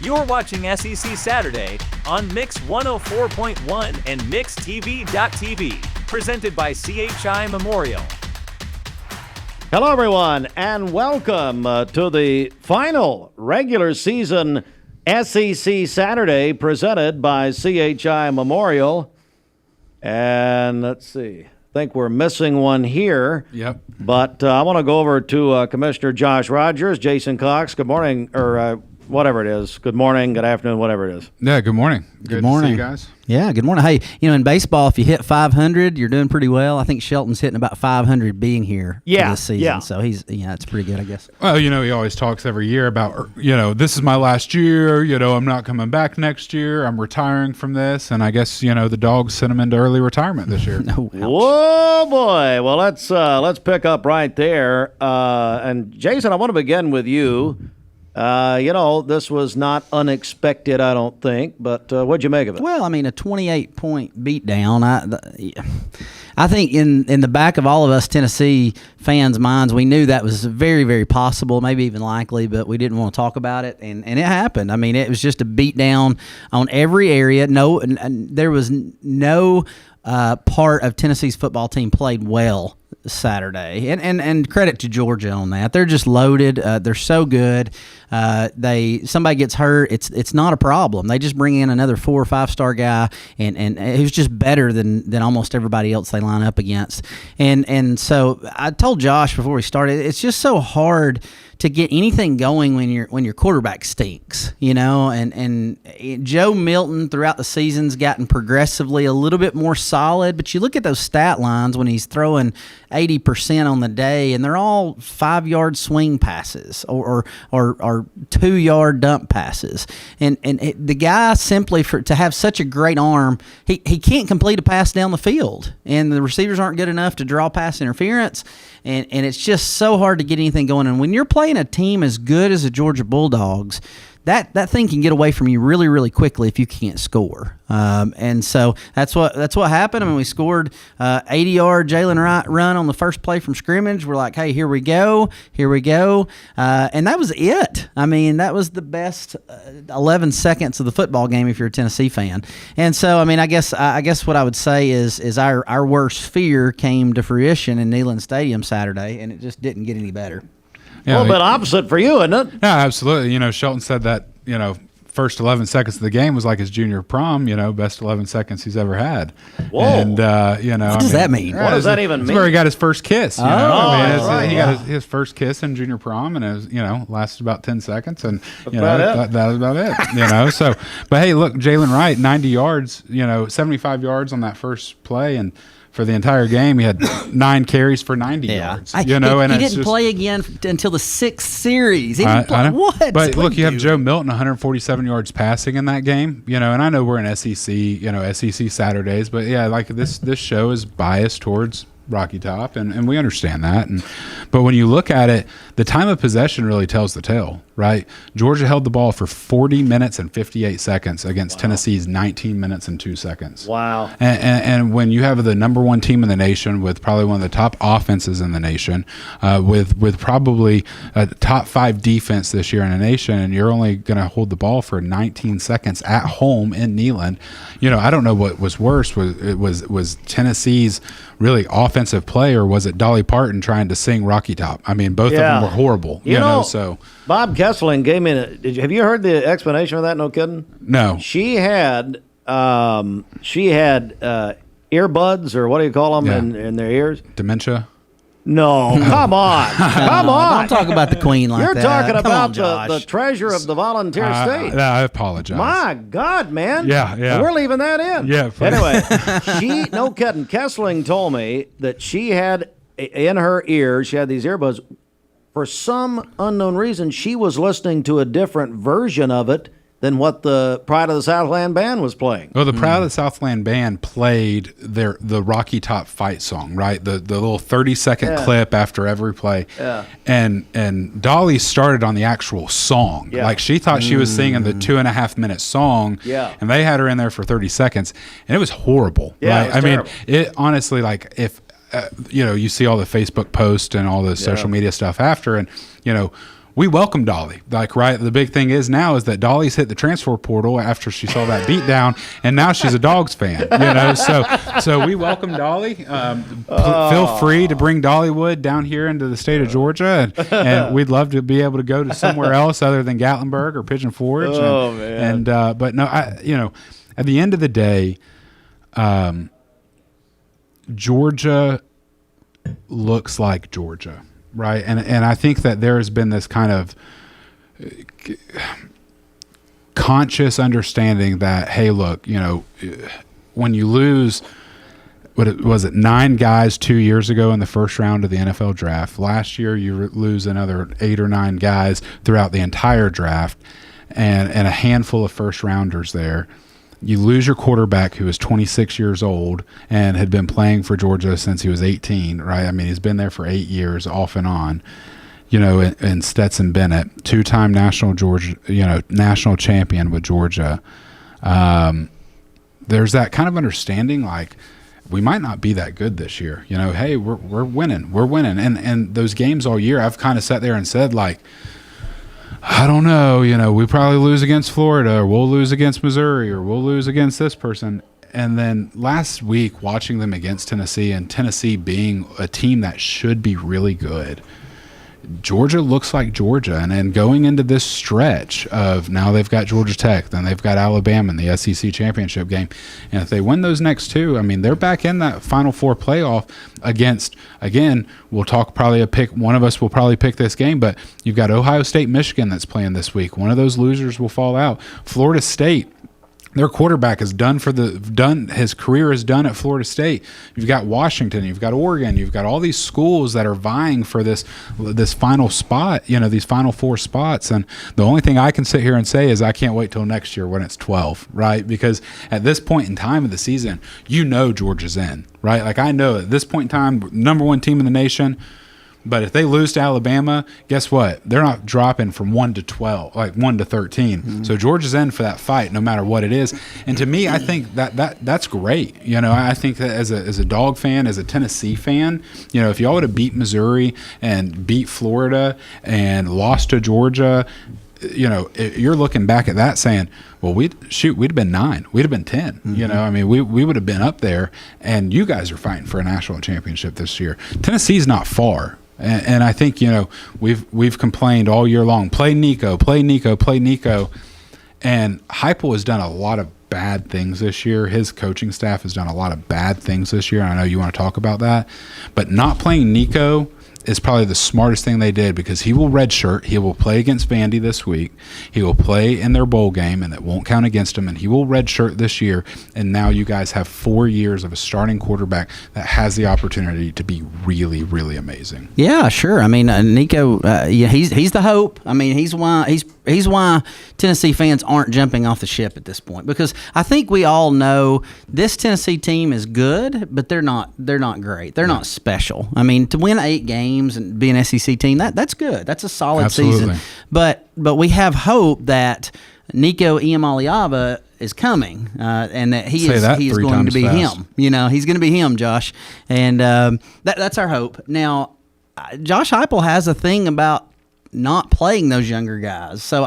You're watching SEC Saturday on Mix 104.1 and MixTV.tv, presented by CHI Memorial. Hello, everyone, and welcome to the final regular season SEC Saturday presented by CHI Memorial. And let's see, I think we're missing one here. Yep. But I want to go over to Commissioner Josh Rogers, Jason Cox. Good morning, or whatever it is. Good morning, good afternoon, whatever it is. Yeah, good morning. Good morning. To see you guys. Yeah, good morning. Hey, in baseball, if you hit 500, you're doing pretty well. I think Shelton's hitting about 500 being here this season. Yeah. So it's pretty good, I guess. Well, he always talks every year about, this is my last year, I'm not coming back next year. I'm retiring from this. And I guess, the dogs sent him into early retirement this year. No, Whoa, boy. Well, let's pick up right there. And Jason, I want to begin with you. This was not unexpected, I don't think, but what'd you make of it? Well, a 28-point beatdown. I think in the back of all of us Tennessee fans' minds, we knew that was very, very possible, maybe even likely, but we didn't want to talk about it, and it happened. It was just a beatdown on every area. There was no part of Tennessee's football team played well Saturday, and credit to Georgia on that. They're just loaded. They're so good. Somebody gets hurt, it's not a problem. They just bring in another 4 or 5 star guy, and who's just better than almost everybody else they line up against. And so I told Josh before we started, it's just so hard to get anything going when your quarterback stinks, and Joe Milton throughout the season's gotten progressively a little bit more solid, but you look at those stat lines when he's throwing 80% on the day, and they're all 5-yard swing passes or 2-yard dump passes, and the guy simply to have such a great arm, he can't complete a pass down the field, and the receivers aren't good enough to draw pass interference, and it's just so hard to get anything going. And when you're playing a team as good as the Georgia Bulldogs, that thing can get away from you really, really quickly if you can't score. And so that's what happened. We scored 80-yard Jalen Wright run on the first play from scrimmage. We're like, hey, here we go. And that was it. That was the best 11 seconds of the football game if you're a Tennessee fan. And so, I guess what I would say is our worst fear came to fruition in Neyland Stadium Saturday, and it just didn't get any better. Yeah, a little bit opposite for you, isn't it? Yeah, absolutely. Shelton said that, first 11 seconds of the game was like his junior prom, best 11 seconds he's ever had. Whoa. And, what does that mean? What does that even mean? It's where he got his first kiss. He got his first kiss in junior prom, and it was, lasted about 10 seconds. And, that was about it, So, but hey, look, Jalen Wright, 90 yards, 75 yards on that first play. And for the entire game, he had 9 carries for 90 yards. He didn't play again until the 6th series. He didn't play. What? But look, you have Joe Milton, 147 yards passing in that game. And I know we're in SEC, SEC Saturdays, but yeah, like this show is biased towards Rocky Top, and we understand that. But when you look at it, the time of possession really tells the tale, right? Georgia held the ball for 40 minutes and 58 seconds against Tennessee's 19 minutes and 2 seconds. Wow. And when you have the number 1 team in the nation with probably one of the top offenses in the nation, with probably a top 5 defense this year in the nation, and you're only going to hold the ball for 19 seconds at home in Neyland, I don't know what was worse. Was Tennessee's really offensive play, or was it Dolly Parton trying to sing Rocky Top? Both of them were horrible. So Bob Kesseling gave me have you heard the explanation for that? No kidding. No. She had earbuds, or what do you call them, in their ears? Dementia. No, come on. Come on. Don't talk about the Queen like You're that. talking Come about on, the treasure of the volunteer state. I apologize. My God, man. Yeah. And we're leaving that in. Yeah. Please. Anyway, no kidding. Kesseling told me that she had in her ears, she had these earbuds. For some unknown reason, she was listening to a different version of it than what the Pride of the Southland Band was playing. Well, the Pride of the Southland Band played the Rocky Top fight song, right? The little 30-second clip after every play. Yeah. And Dolly started on the actual song. Yeah. Like, she thought she was singing the 2.5-minute song. Yeah. And they had her in there for 30 seconds. And it was horrible. Yeah, right? It honestly, like, if, you see all the Facebook posts and all the social media stuff after, and, we welcome Dolly. Like, right, the big thing is now is that Dolly's hit the transfer portal after she saw that beatdown, and now she's a Dogs fan. You know, so we welcome Dolly. Feel free to bring Dollywood down here into the state of Georgia, and we'd love to be able to go to somewhere else other than Gatlinburg or Pigeon Forge. But no, at the end of the day, Georgia looks like Georgia, right? And I think that there has been this kind of conscious understanding that, hey, look, when you lose, was it 9 guys 2 years ago in the first round of the NFL draft? Last year, you lose another 8 or 9 guys throughout the entire draft, and a handful of first rounders there. You lose your quarterback, who is 26 years old and had been playing for Georgia since he was 18, right? I mean, he's been there for 8 years off and on, and Stetson Bennett, 2-time national champion with Georgia. There's that kind of understanding, like, we might not be that good this year. Hey, we're winning. We're winning. And those games all year, I've kind of sat there and said, like, I don't know, we probably lose against Florida, or we'll lose against Missouri, or we'll lose against this person. And then last week, watching them against Tennessee, and Tennessee being a team that should be really good, Georgia looks like Georgia. And then going into this stretch of now they've got Georgia Tech, then they've got Alabama in the SEC championship game. And if they win those next 2, I mean, they're back in that Final Four playoff against, again, we'll talk probably one of us will probably pick this game, but you've got Ohio State, Michigan that's playing this week. One of those losers will fall out. Florida State, their quarterback is his career is done at Florida State. You've got Washington, you've got Oregon, you've got all these schools that are vying for this final spot, these Final Four spots. And the only thing I can sit here and say is I can't wait till next year when it's 12, right? Because at this point in time of the season, Georgia's in, right? Like, I know at this point in time, number 1 team in the nation. But if they lose to Alabama, guess what? They're not dropping from 1 to 12, like 1 to 13. Mm-hmm. So Georgia's in for that fight, no matter what it is. And to me, I think that's great. I think that as a Dog fan, as a Tennessee fan, if y'all would have beat Missouri and beat Florida and lost to Georgia, you're looking back at that saying, well, we'd have been 9, we'd have been 10. Mm-hmm. I mean, we would have been up there, and you guys are fighting for a national championship this year. Tennessee's not far. And I think, we've complained all year long, play Nico. And Heupel has done a lot of bad things this year. His coaching staff has done a lot of bad things this year. And I know you want to talk about that. But not playing Nico is probably the smartest thing they did, because he will redshirt. He will play against Vandy this week. He will play in their bowl game, and it won't count against him. And he will redshirt this year. And now you guys have 4 years of a starting quarterback that has the opportunity to be really, really amazing. Yeah, sure. I mean, Nico, he's the hope. I mean, he's why Tennessee fans aren't jumping off the ship at this point, because I think we all know this Tennessee team is good, but they're not great. They're not special. I mean, to win 8 games and be an SEC team, that's good. That's a solid season. But we have hope that Nico Iamaleava is coming, and that he is going to be him. He's going to be him, Josh, and that's our hope. Now, Josh Heupel has a thing about not playing those younger guys. So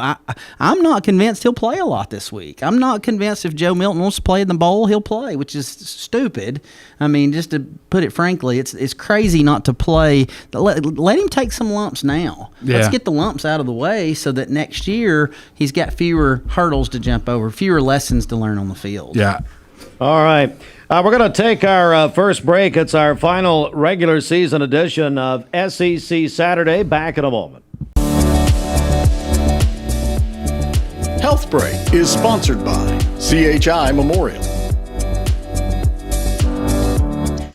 I'm not convinced he'll play a lot this week. I'm not convinced if Joe Milton wants to play in the bowl, he'll play, which is stupid. I mean, just to put it frankly, it's crazy not to play. Let him take some lumps now. Yeah. Let's get the lumps out of the way so that next year he's got fewer hurdles to jump over, fewer lessons to learn on the field. Yeah. All right. We're going to take our first break. It's our final regular season edition of SEC Saturday. Back in a moment. Health Break is sponsored by CHI Memorial.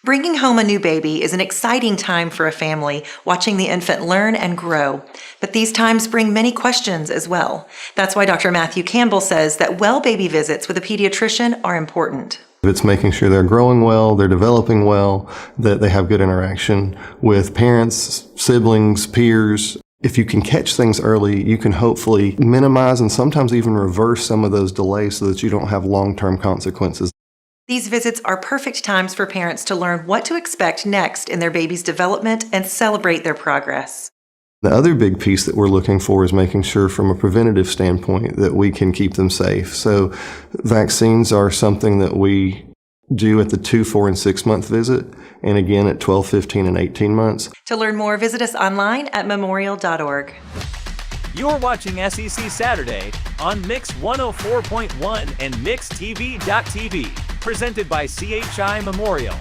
Bringing home a new baby is an exciting time for a family, watching the infant learn and grow. But these times bring many questions as well. That's why Dr. Matthew Campbell says that well baby visits with a pediatrician are important. It's making sure they're growing well, they're developing well, that they have good interaction with parents, siblings, peers. If you can catch things early, you can hopefully minimize and sometimes even reverse some of those delays so that you don't have long-term consequences. These visits are perfect times for parents to learn what to expect next in their baby's development and celebrate their progress. The other big piece that we're looking for is making sure from a preventative standpoint that we can keep them safe. So vaccines are something that we do at the 2, 4, and 6 month visit, and again at 12, 15, and 18 months. To learn more, visit us online at memorial.org. You're watching SEC Saturday on Mix 104.1 and MixTV.tv, presented by CHI Memorial.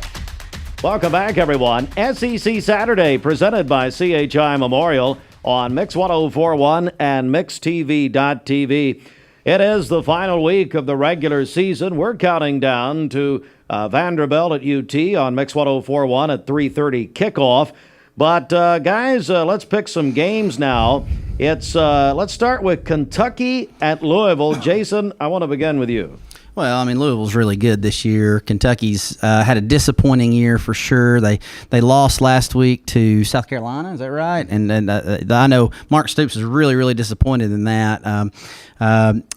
Welcome back, everyone. SEC Saturday, presented by CHI Memorial on Mix 104.1 and MixTV.tv. It is the final week of the regular season. We're counting down to Vanderbilt at UT on Mix 104.1 at 3:30 kickoff. But, guys, let's pick some games now. Let's start with Kentucky at Louisville. Jason, I want to begin with you. Well, I mean, Louisville's really good this year. Kentucky's had a disappointing year for sure. They lost last week to South Carolina. Is that right? And I know Mark Stoops is really, really disappointed in that.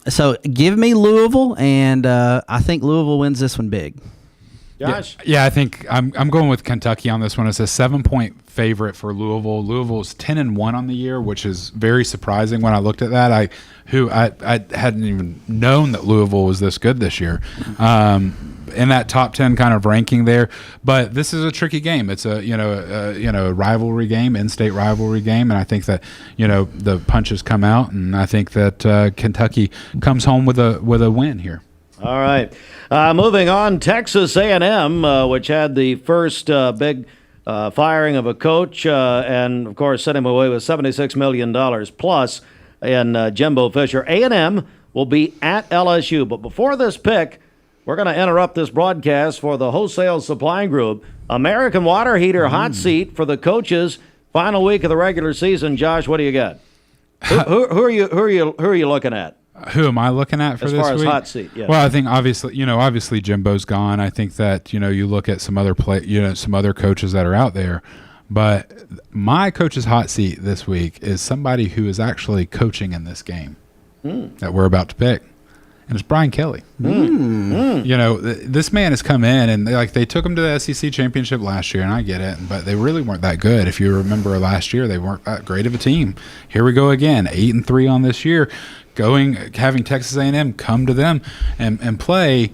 So give me Louisville, and I think Louisville wins this one big. Josh? Yeah, I think I'm going with Kentucky on this one. It's a 7-point favorite for Louisville. Louisville's 10-1 on the year, which is very surprising when I looked at that. I hadn't even known that Louisville was this good this year. In that top 10 kind of ranking there, but this is a tricky game. It's a rivalry game, in-state rivalry game, and I think that the punches come out, and I think that Kentucky comes home with a win here. All right. Moving on, Texas A&M, which had the first big firing of a coach and, of course, sent him away with $76 million plus in Jimbo Fisher. A&M will be at LSU. But before this pick, we're going to interrupt this broadcast for the Wholesale Supply Group. American Water Heater hot seat for the coaches. Final week of the regular season. Josh, what do you got? Who are you looking at? Who am I looking at for as this far as week? hot seat? Yeah. Well, I think obviously Jimbo's gone. I think that you look at some other some other coaches that are out there, but my coach's hot seat this week is somebody who is actually coaching in this game that we're about to pick, and it's Brian Kelly. This man has come in and they took him to the SEC championship last year, and I get it, but they really weren't that good. If you remember last year, they weren't that great of a team. Here we go again, 8-3 on this year. Having Texas A&M come to them and play.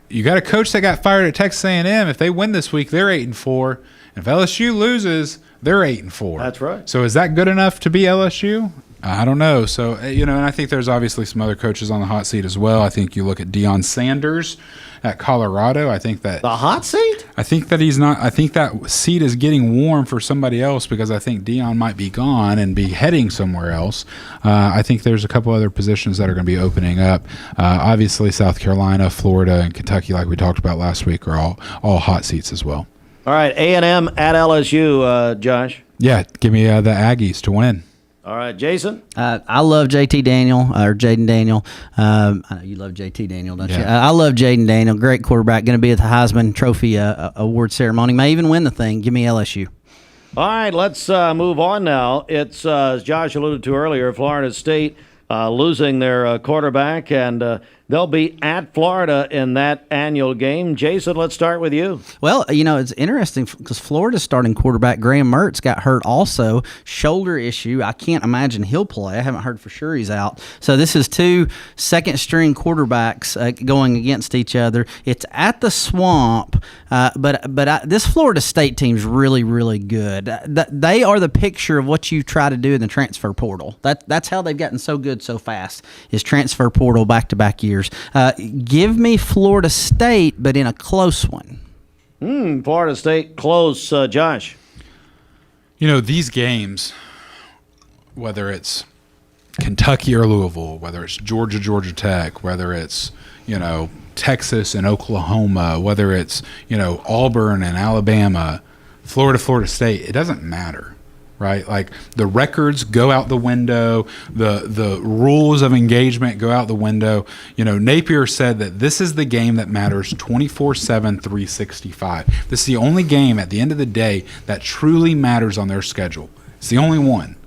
You got a coach that got fired at Texas A&M. If they win this week, they're 8-4. If LSU loses, they're 8-4. That's right. So is that good enough to be LSU? I don't know. So, and I think there's obviously some other coaches on the hot seat as well. I think you look at Deion Sanders at Colorado. I think that the hot seat? I think that he's not. I think that seat is getting warm for somebody else because I think Deion might be gone and be heading somewhere else. I think there's a couple other positions that are going to be opening up. Obviously, South Carolina, Florida, and Kentucky, like we talked about last week, are all hot seats as well. All right, A&M at LSU, Josh. Yeah, give me the Aggies to win. All right, Jason? I love Jaden Daniel. I know you love JT Daniel, don't you? I love Jaden Daniel. Great quarterback. Going to be at the Heisman Trophy award ceremony. May even win the thing. Give me LSU. All right, let's move on now. It's, as Josh alluded to earlier, Florida State losing their quarterback, and they'll be at Florida in that annual game. Jason, let's start with you. Well, it's interesting because Florida's starting quarterback Graham Mertz got hurt also. Shoulder issue. I can't imagine he'll play. I haven't heard for sure he's out. So this is two second-string quarterbacks going against each other. It's at the Swamp, but this Florida State team's really, really good. They are the picture of what you try to do in the transfer portal. That's how they've gotten so good so fast, is transfer portal back-to-back years. Give me Florida State, but in a close one. Florida State close. Josh? These games, whether it's Kentucky or Louisville, whether it's Georgia Tech, whether it's, Texas and Oklahoma, whether it's, Auburn and Alabama, Florida State, it doesn't matter. Right, like the records go out the window, the rules of engagement go out the window. Napier said that this is the game that matters 24/7, 365. This is the only game at the end of the day that truly matters on their schedule. It's the only one.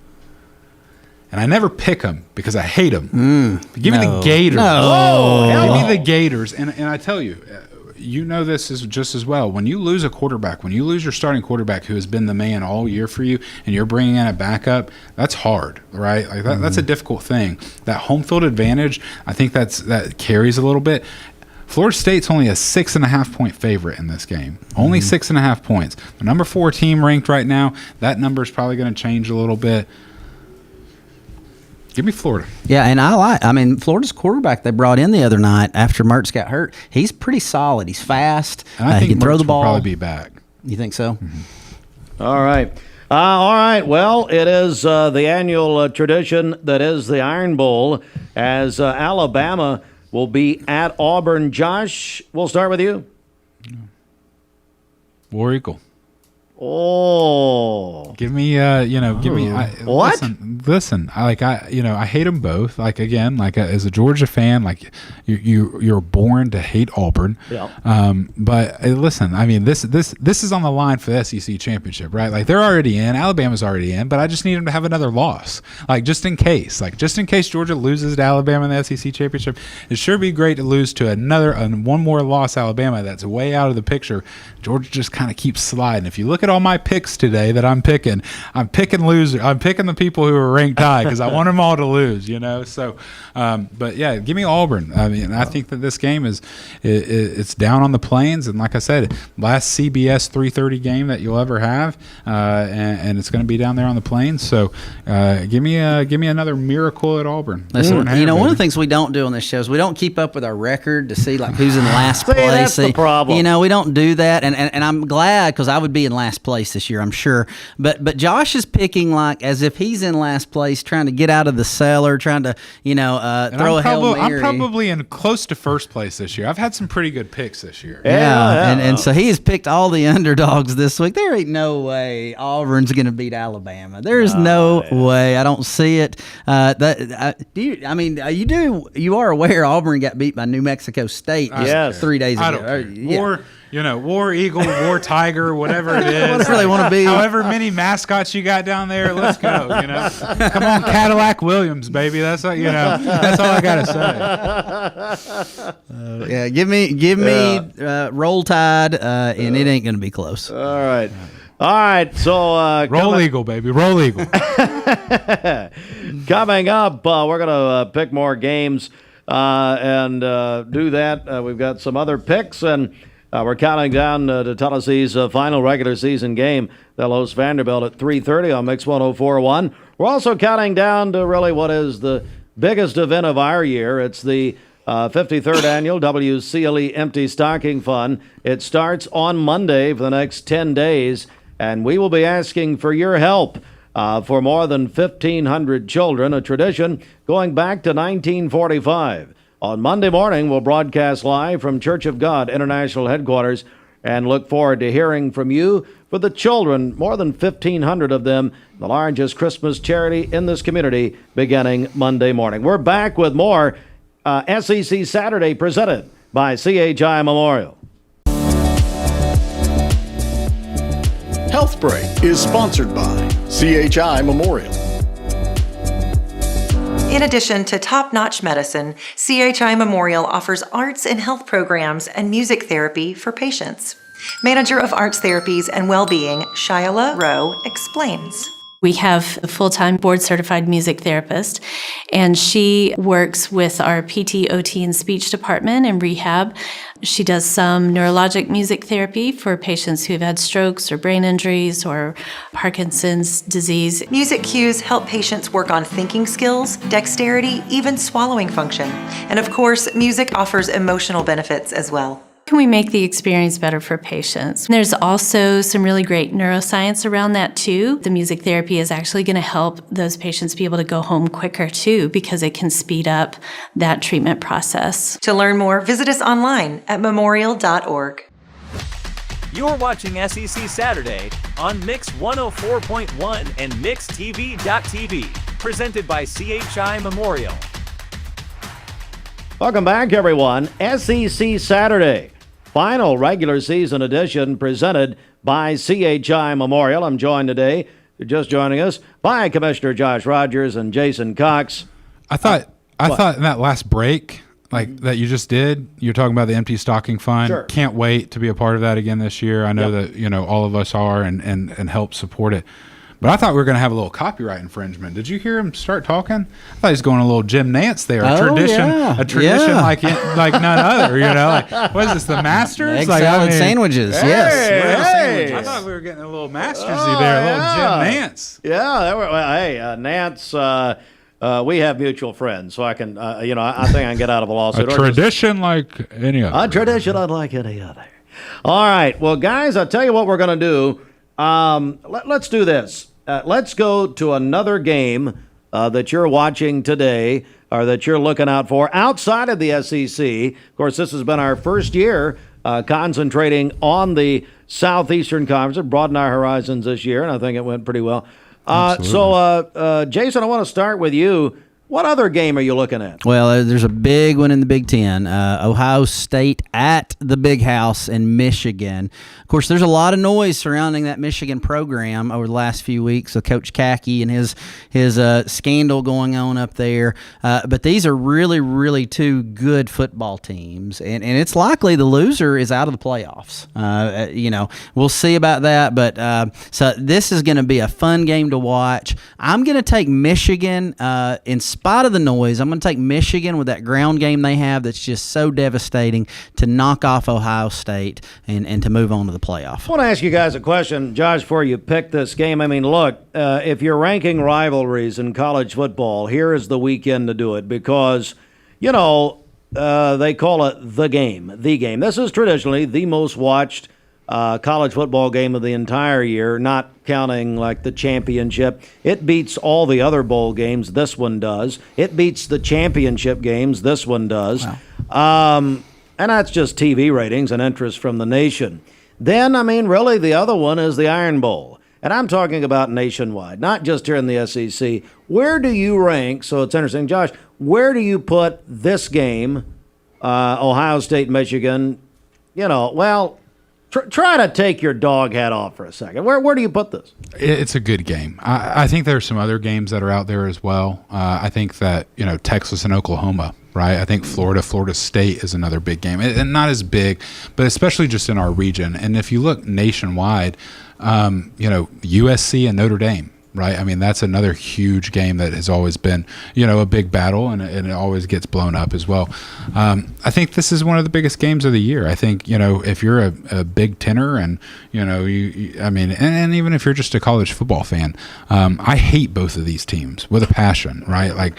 And I never pick them because I hate them. Give me the Gators. No. Give me the Gators. And I tell you, you know this is just as well. When you lose a quarterback, when you lose your starting quarterback who has been the man all year for you, and you're bringing in a backup, that's hard, right? Like that's a difficult thing. That home field advantage, I think that carries a little bit. Florida State's only a 6.5 point favorite in this game. Only 6.5 points. The number 4 team ranked right now. That number is probably going to change a little bit. Give me Florida. Yeah, and Florida's quarterback they brought in the other night after Mertz got hurt, he's pretty solid. He's fast. And I think he can throw the ball. will probably be back. You think so? Mm-hmm. All right. All right. Well, it is the annual tradition that is the Iron Bowl as Alabama will be at Auburn. Josh, we'll start with you. War Eagle. Oh, give me, give me. What? Listen. I hate them both. Like again, as a Georgia fan, like you're born to hate Auburn. Yeah. But listen, I mean, this is on the line for the SEC championship, right? Like they're already in. Alabama's already in, but I just need them to have another loss, just in case Georgia loses to Alabama in the SEC championship. It sure be great to lose to one more loss Alabama that's way out of the picture. Georgia just kind of keeps sliding. If you look at all my picks today that I'm picking loser. I'm picking the people who are ranked high because I want them all to lose, So, but yeah, give me Auburn. I mean, I think that this game it's down on the plains, and like I said, last CBS 3:30 game that you'll ever have, and it's going to be down there on the plains. So, give me another miracle at Auburn. Listen, one of the things we don't do on this show is we don't keep up with our record to see who's in last place. That's the problem. We don't do that, and I'm glad because I would be in last place this year, I'm sure. But Josh is picking as if he's in last place, trying to get out of the cellar, trying to throw a Hail Mary. I'm probably in close to first place this year. I've had some pretty good picks this year. Yeah. And so he has picked all the underdogs this week. There ain't no way Auburn's going to beat Alabama. There is no way. I don't see it. You are aware Auburn got beat by New Mexico State just 3 days ago. I don't care. War Eagle, War Tiger, whatever it is. Whatever they want to be. However many mascots you got down there, let's go. Come on, Cadillac Williams, baby. That's all. That's all I gotta say. Give me Roll Tide, and it ain't gonna be close. All right. So Roll Eagle, baby. Roll Eagle. Coming up, we're gonna pick more games and do that. We've got some other picks and. We're counting down to Tennessee's final regular season game. They'll host Vanderbilt at 3:30 on Mix 104.1. We're also counting down to really what is the biggest event of our year. It's the 53rd annual WCLE Empty Stocking Fund. It starts on Monday for the next 10 days, and we will be asking for your help for more than 1,500 children, a tradition going back to 1945. On Monday morning, we'll broadcast live from Church of God International Headquarters and look forward to hearing from you for the children, more than 1,500 of them, the largest Christmas charity in this community, beginning Monday morning. We're back with more SEC Saturday presented by CHI Memorial. Health Break is sponsored by CHI Memorial. In addition to top-notch medicine, CHI Memorial offers arts and health programs and music therapy for patients. Manager of Arts Therapies and Wellbeing, Shyla Rowe, explains. We have a full-time board-certified music therapist, and she works with our PT, OT, and speech department and rehab. She does some neurologic music therapy for patients who've had strokes or brain injuries or Parkinson's disease. Music cues help patients work on thinking skills, dexterity, even swallowing function. And of course, music offers emotional benefits as well. Can we make the experience better for patients? There's also some really great neuroscience around that too. The music therapy is actually going to help those patients be able to go home quicker too, because it can speed up that treatment process. To learn more, visit us online at memorial.org. You're watching SEC Saturday on Mix 104.1 and MixTV.tv, presented by CHI Memorial. Welcome back, everyone. SEC Saturday, final regular season edition presented by CHI Memorial. I'm joined today, just joining us, by Commissioner Josh Rogers and Jason Cox. I thought in that last break like that you just did. You're talking about the Empty Stocking Fund. Sure. Can't wait to be a part of that again this year. I know that all of us are and help support it. But I thought we were going to have a little copyright infringement. Did you hear him start talking? I thought he was going a little Jim Nance there. A tradition like none other. Like, what is this? The Masters? Egg salad sandwiches. Yes. I thought we were getting a little Mastersy there. A little Jim Nance. Yeah. Nance. We have mutual friends, so I can, I think I can get out of a lawsuit. A tradition like any other. A tradition unlike any other. All right. Well, guys, I'll tell you what we're going to do. Let's do this. Let's go to another game that you're watching today or that you're looking out for outside of the SEC. Of course, this has been our first year concentrating on the Southeastern Conference. It broadened our horizons this year, and I think it went pretty well. So, Jason, I want to start with you. What other game are you looking at? Well, there's a big one in the Big Ten. Ohio State at the Big House in Michigan. Of course, there's a lot of noise surrounding that Michigan program over the last few weeks. So Coach Kaki and his scandal going on up there. But these are really, really two good football teams. And it's likely the loser is out of the playoffs. We'll see about that. But so this is going to be a fun game to watch. I'm going to take Michigan in spite of the noise. I'm going to take Michigan with that ground game they have that's just so devastating to knock off Ohio State and to move on to the playoff. I want to ask you guys a question, Josh, before you pick this game. I mean, look, if you're ranking rivalries in college football, here is the weekend to do it because, they call it the game. This is traditionally the most watched college football game of the entire year, not counting like the championship. It beats all the other bowl games. This one does. It beats the championship games. This one does. Wow. And that's just TV ratings and interest from the nation. Then, really, the other one is the Iron Bowl. And I'm talking about nationwide, not just here in the SEC. Where do you rank? So it's interesting. Josh, where do you put this game, Ohio State, Michigan? Try to take your dog hat off for a second. Where do you put this? It's a good game. I think there's some other games that are out there as well. I think that, Texas and Oklahoma, right? I think Florida State is another big game. And not as big, but especially just in our region. And if you look nationwide, USC and Notre Dame. Right. That's another huge game that has always been, a big battle and it always gets blown up as well. I think this is one of the biggest games of the year. I think, if you're a Big Tenner and, and even if you're just a college football fan, I hate both of these teams with a passion. Right. Like,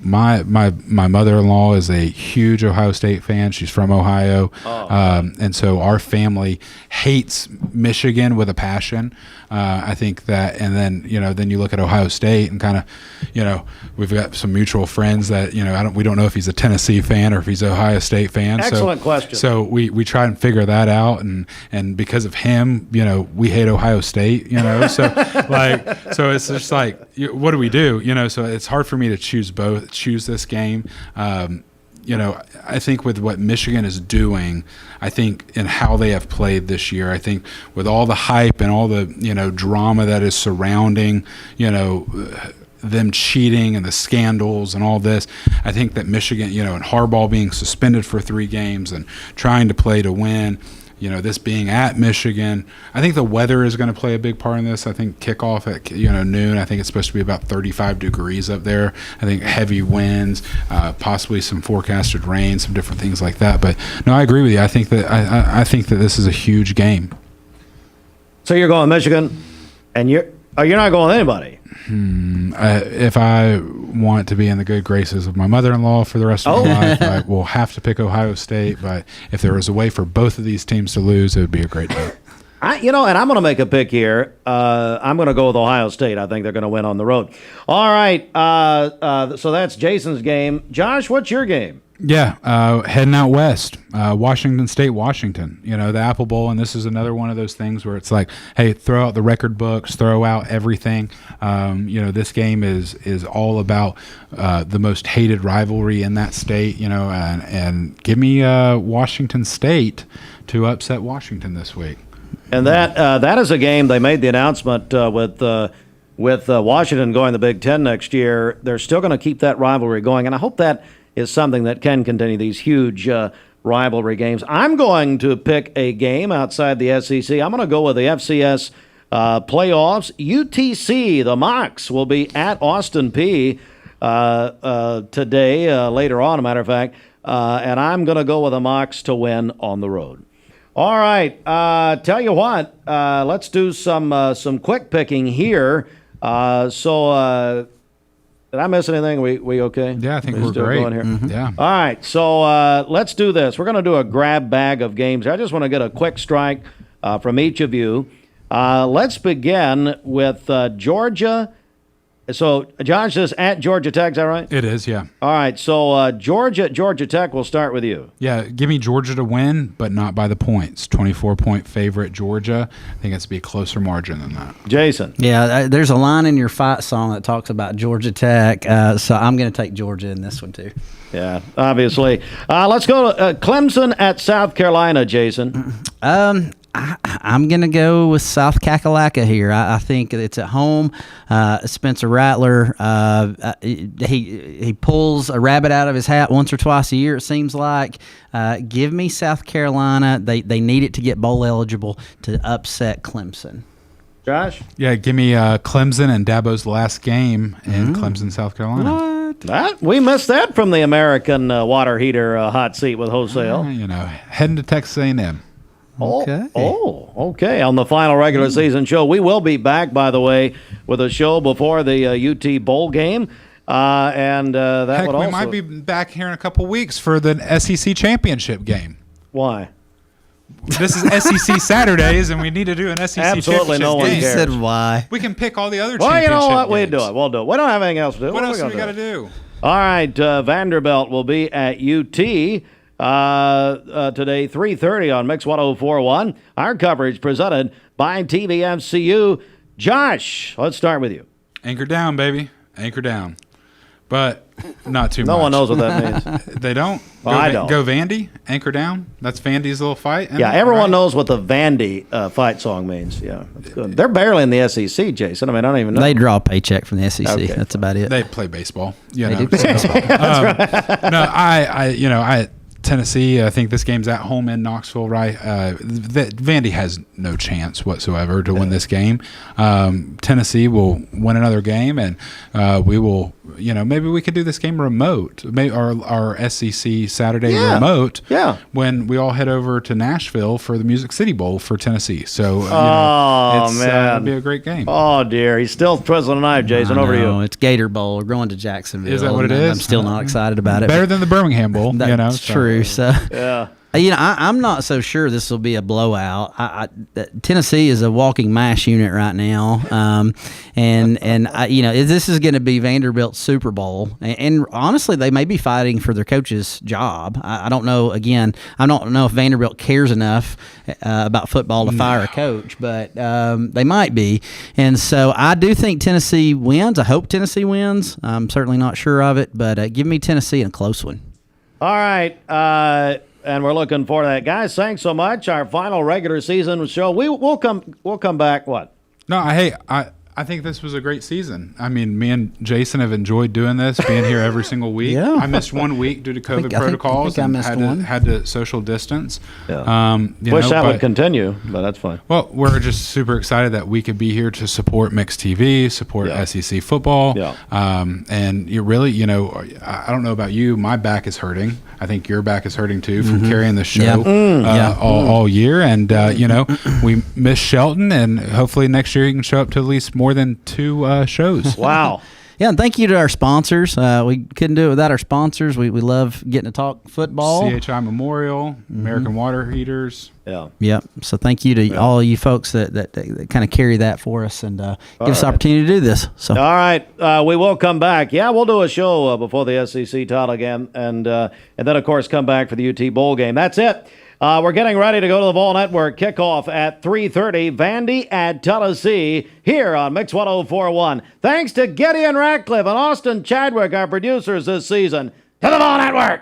my mother-in-law is a huge Ohio State fan. She's from Ohio. And so our family hates Michigan with a passion. I think that, and then you look at Ohio State and kind of, we've got some mutual friends that we don't know if he's a Tennessee fan or if he's an Ohio State fan. Excellent question. So we try and figure that out, and because of him, we hate Ohio State. So it's just like, what do we do? So it's hard for me to choose this game. I think with what Michigan is doing, I think in how they have played this year, I think with all the hype and all the, drama that is surrounding, them cheating and the scandals and all this, I think that Michigan, and Harbaugh being suspended for 3 games and trying to play to win, this being at Michigan, I think the weather is going to play a big part in this. I think kickoff at noon. I think it's supposed to be about 35 degrees up there. I think heavy winds, possibly some forecasted rain, some different things like that. But no, I agree with you. I think that this is a huge game. So you're going Michigan, and you're not going with anybody. If I want to be in the good graces of my mother-in-law for the rest of my life, I will have to pick Ohio State. But if there was a way for both of these teams to lose, it would be a great day. And I'm going to make a pick here. I'm going to go with Ohio State. I think they're going to win on the road. All right. So that's Jason's game. Josh, what's your game? Yeah, heading out west, Washington State, Washington. The Apple Bowl, and this is another one of those things where it's like, hey, throw out the record books, throw out everything. This game is all about the most hated rivalry in that state. And give me Washington State to upset Washington this week. And that is a game. They made the announcement with with Washington going to the Big Ten next year, they're still going to keep that rivalry going. And I hope that is something that can continue, these huge rivalry games. I'm going to pick a game outside the SEC. I'm going to go with the FCS playoffs. UTC, the Mocs, will be at Austin Peay today, later on, a matter of fact. And I'm going to go with the Mocs to win on the road. All right. Tell you what, let's do some quick picking here. Did I miss anything? We okay? Yeah, I think we're still great. Going here? Mm-hmm. Yeah. All right, so let's do this. We're going to do a grab bag of games. I just want to get a quick strike from each of you. Let's begin with Georgia. So, Josh says at Georgia Tech, is that right? It is, yeah. All right, so Georgia Tech, we'll start with you. Yeah, give me Georgia to win, but not by the points. 24-point favorite Georgia. I think it's to be a closer margin than that. Jason. Yeah, there's a line in your fight song that talks about Georgia Tech, so I'm going to take Georgia in this one too. Yeah, obviously. Let's go to Clemson at South Carolina, Jason. I'm going to go with South Kakalaka here. I think it's at home. Spencer Rattler, he pulls a rabbit out of his hat once or twice a year, it seems like. Give me South Carolina. They need it to get bowl eligible to upset Clemson. Josh? Yeah, give me Clemson and Dabo's last game in Clemson, South Carolina. What? We missed that from the American water heater hot seat with wholesale. Heading to Texas A&M. Okay. Okay. On the final regular season show, we will be back, by the way, with a show before the UT Bowl game. That would also... we might be back here in a couple weeks for the SEC championship game. Why? This is SEC Saturdays, and we need to do an SEC Absolutely championship no one game. cares. Said why? We can pick all the other Well, you championship know what? We games. do it. We'll do it. We don't have anything else to do. What else are do we got to do? All right. Vanderbilt will be at UT. Today, 3:30 on Mix 104.1. Our coverage presented by TVMCU. Josh, let's start with you. Anchor down, baby. Anchor down. But not too much. No one knows what that means. They don't? Well, I don't. Go Vandy. Anchor down. That's Vandy's little fight. Yeah, everyone knows what the Vandy fight song means. Yeah, that's good. They're barely in the SEC, Jason. I mean, I don't even know. They draw a paycheck from the SEC. Okay, that's about it. They play baseball. They do play baseball. No, Tennessee, I think this game's at home in Knoxville, right? Vandy has no chance whatsoever to win this game. Tennessee will win another game, and we will, maybe we could do this game remote. Maybe our SEC Saturday remote when we all head over to Nashville for the Music City Bowl for Tennessee. So, it'll be a great game. Oh, dear. He's still twizzling a knife, Jason. Over to you. It's Gator Bowl. We're going to Jacksonville. Is that what it is? I'm still not excited about it. Better than the Birmingham Bowl, That's true. So, yeah. I'm not so sure this will be a blowout. Tennessee is a walking mash unit right now, this is going to be Vanderbilt's Super Bowl. And honestly, they may be fighting for their coach's job. I don't know. Again, I don't know if Vanderbilt cares enough about football to fire a coach, but they might be. And so I do think Tennessee wins. I hope Tennessee wins. I'm certainly not sure of it, but give me Tennessee in a close one. All right. And we're looking forward to that. Guys, thanks so much. Our final regular season show. We'll come back, what? No, I think this was a great season. I mean, me and Jason have enjoyed doing this, being here every single week. Yeah. I missed 1 week due to COVID protocols I missed one. Had to social distance. Yeah. Wish that would continue, but that's fine. Well, we're just super excited that we could be here to support Mixed TV, support SEC football. Yeah. And you really, I don't know about you, my back is hurting. I think your back is hurting too from carrying the show all year. And, we miss Shelton, and hopefully next year you can show up to at least more than 2 shows. Wow. Yeah, and thank you to our sponsors. We couldn't do it without our sponsors. We love getting to talk football. CHI Memorial, American Water Heaters. Yeah. Yep. So thank you to all of you folks that kind of carry that for us and give us the opportunity to do this. So. All right. We will come back. Yeah, we'll do a show before the SEC title again, and then, of course, come back for the UT Bowl game. That's it. We're getting ready to go to the Vol Network. Kickoff at 3:30. Vandy at Tennessee here on Mix 104.1. Thanks to Gideon Ratcliffe and Austin Chadwick, our producers this season. To the Vol Network.